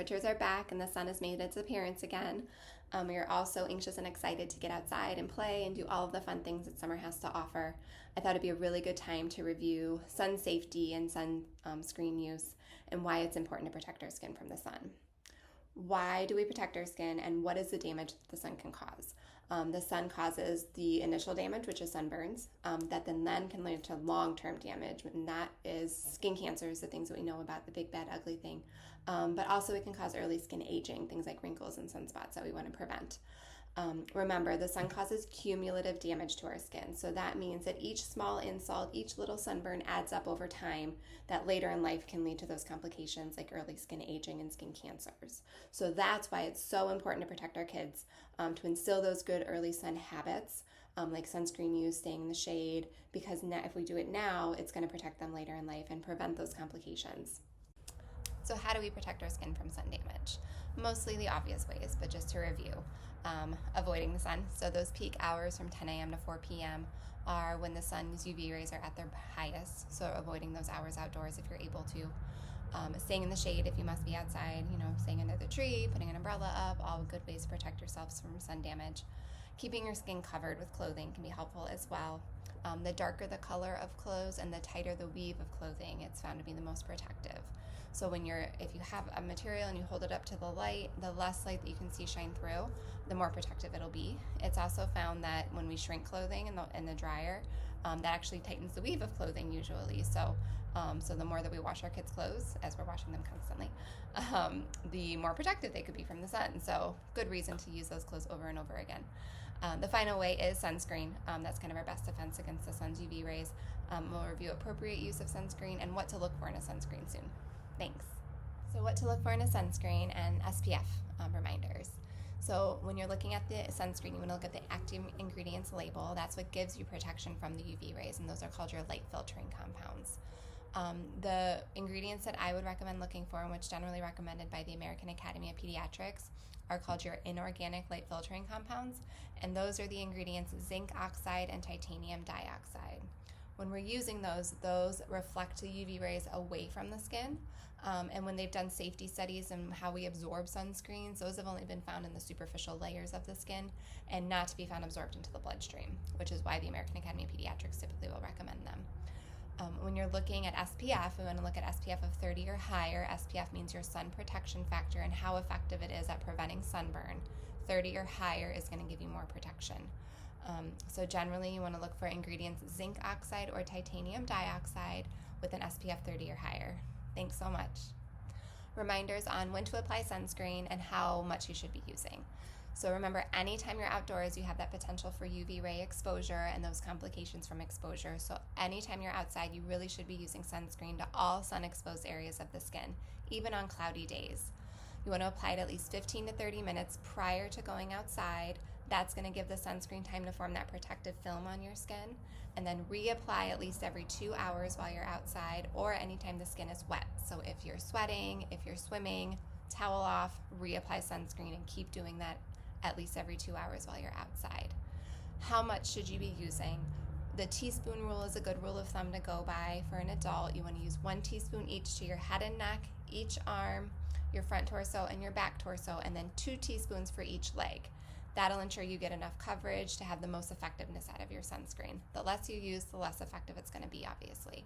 temperatures are back and the sun has made its appearance again. We are also anxious and excited to get outside and play and do all of the fun things that summer has to offer. I thought it'd be a really good time to review sun safety and sun screen use and why it's important to protect our skin from the sun. Why do we protect our skin, and what is the damage that the sun can cause? The sun causes the initial damage, which is sunburns, that then can lead to long-term damage, and that is skin cancers, the things that we know about, the big, bad, ugly thing. But also it can cause early skin aging, things like wrinkles and sunspots that we want to prevent. Remember, the sun causes cumulative damage to our skin. So that means that each small insult, each little sunburn adds up over time that later in life can lead to those complications like early skin aging and skin cancers. So that's why it's so important to protect our kids, to instill those good early sun habits, like sunscreen use, staying in the shade, because if we do it now, it's going to protect them later in life and prevent those complications. So how do we protect our skin from sun damage? Mostly the obvious ways, but just to review. Avoiding the sun. So those peak hours from 10 a.m. to 4 p.m. are when the sun's UV rays are at their highest. So avoiding those hours outdoors if you're able to. Staying in the shade if you must be outside, staying under the tree, putting an umbrella up, all good ways to protect yourselves from sun damage. Keeping your skin covered with clothing can be helpful as well. The darker the color of clothes and the tighter the weave of clothing, it's found to be the most protective. So if you have a material and you hold it up to the light, the less light that you can see shine through, the more protective it'll be. It's also found that when we shrink clothing in the dryer, that actually tightens the weave of clothing usually. So the more that we wash our kids' clothes, as we're washing them constantly, the more protective they could be from the sun. So good reason to use those clothes over and over again. The final way is sunscreen. That's kind of our best defense against the sun's UV rays. We'll review appropriate use of sunscreen and what to look for in a sunscreen soon. Thanks. So what to look for in a sunscreen and SPF reminders. So when you're looking at the sunscreen, you want to look at the active ingredients label. That's what gives you protection from the UV rays, and those are called your light filtering compounds. The ingredients that I would recommend looking for, and which generally recommended by the American Academy of Pediatrics, are called your inorganic light filtering compounds, and those are the ingredients zinc oxide and titanium dioxide. When we're using those reflect the UV rays away from the skin, and when they've done safety studies on how we absorb sunscreens, those have only been found in the superficial layers of the skin and not to be found absorbed into the bloodstream, which is why the American Academy of Pediatrics typically will recommend them. When you're looking at SPF, we want to look at SPF of 30 or higher. SPF means your sun protection factor and how effective it is at preventing sunburn. 30 or higher is going to give you more protection. So generally you want to look for ingredients zinc oxide or titanium dioxide with an SPF 30 or higher. Thanks so much. Reminders on when to apply sunscreen and how much you should be using. So remember, anytime you're outdoors, you have that potential for UV ray exposure and those complications from exposure. So anytime you're outside, you really should be using sunscreen to all sun-exposed areas of the skin, even on cloudy days. You want to apply it at least 15 to 30 minutes prior to going outside. That's going to give the sunscreen time to form that protective film on your skin, and then reapply at least every 2 hours while you're outside or anytime the skin is wet. So if you're sweating, if you're swimming, towel off, reapply sunscreen, and keep doing that at least every 2 hours while you're outside. How much should you be using? The teaspoon rule is a good rule of thumb to go by. For an adult, you want to use 1 teaspoon each to your head and neck, each arm, your front torso, and your back torso, and then 2 teaspoons for each leg. That'll ensure you get enough coverage to have the most effectiveness out of your sunscreen. The less you use, the less effective it's going to be, obviously.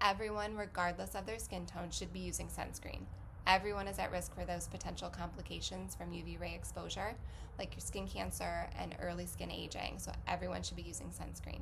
Everyone, regardless of their skin tone, should be using sunscreen. Everyone is at risk for those potential complications from UV ray exposure, like your skin cancer and early skin aging, so everyone should be using sunscreen.